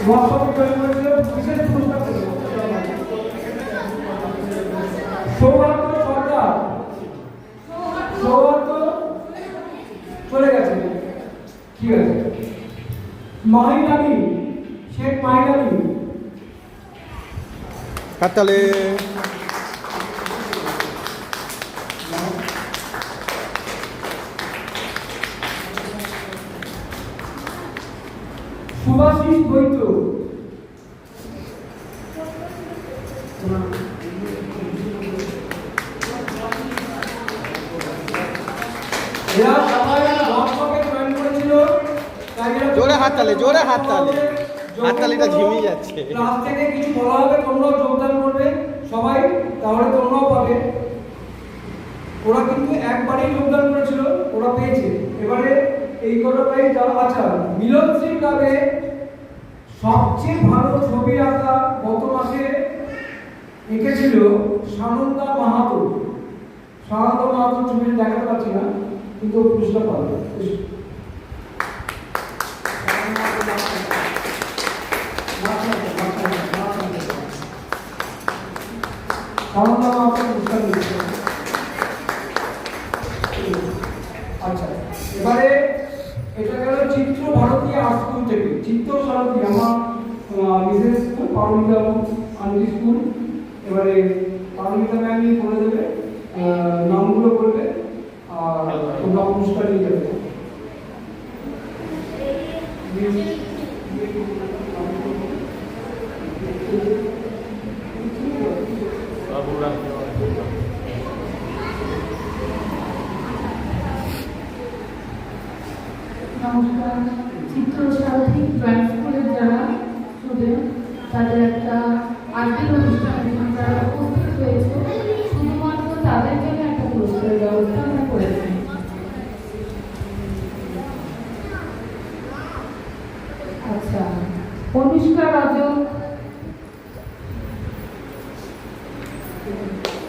ওয়ার্কশপে জয়েন করেছিল, বিশেষ পুরস্কার পেল সৌভাগ্য সরকার। সৌভাগ্য চলে গেছে, ঠিক আছে। মাহিরানি, শেখ মাহিরানি। হাততালি। সুভাষিস বৈদ্য। এরা সবাই ওয়ার্কশপে জয়েন করেছিল। জোরে হাততালি, জোরে হাততালি, হাততালিটা ঝিমিয়ে যাচ্ছে। ক্লাস থেকে কিছু বলা হবে, তোমরাও যোগদান করবে সবাই, তাহলে তোমরাও পাবে। ওরা কিন্তু একবারই যোগদান করেছিল, ওরা পেয়েছে। এবারে এই কটা প্রাইজ যারা, আচ্ছা মিলনশ্রী ক্লাবে সবচেয়ে ভালো ছবি আঁকা গত মাসে এঁকেছিল সানন্দা মাহাতো। সানন্দা মাহাতো ছবিটা দেখাতে পারছি না, কিন্তু পুরস্কার পাবে। সানন্দা মাহাতো পুরস্কার দিচ্ছে। আচ্ছা, এবারে এটা গেল চিত্র ভারতী আর্ট স্কুল থেকে। চিত্র ভারতী আমার বিজনেস স্কুল, পারমিতা আনন্দ স্কুল। এবারে পারমিতা ম্যামই বলে দেবে, নামগুলো বলবে, আর তোমরা পুরস্কার নিয়ে যাবে। নমস্কার। চিত্র সারথী ড্রয়িং স্কুলের যারা স্টুডেন্ট, তাদের একটা আর্টের অনুষ্ঠানে তারা উপস্থিত হয়েছে, শুধুমাত্র তাদের জন্য একটা পুরস্কারের ব্যবস্থা আমরা করেছি। আচ্ছা, অনুষ্কা রাজক,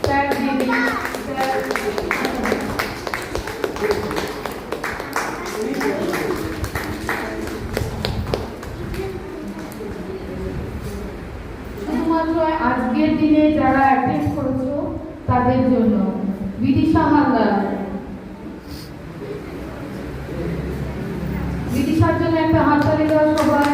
স্যার দিদি, স্যার আজকের দিনে যারা অ্যাটেন্ড করেছো তাদের জন্য বিদিশা হালদার। বিদিশার জন্য একটা হাততালি দাও সবাই।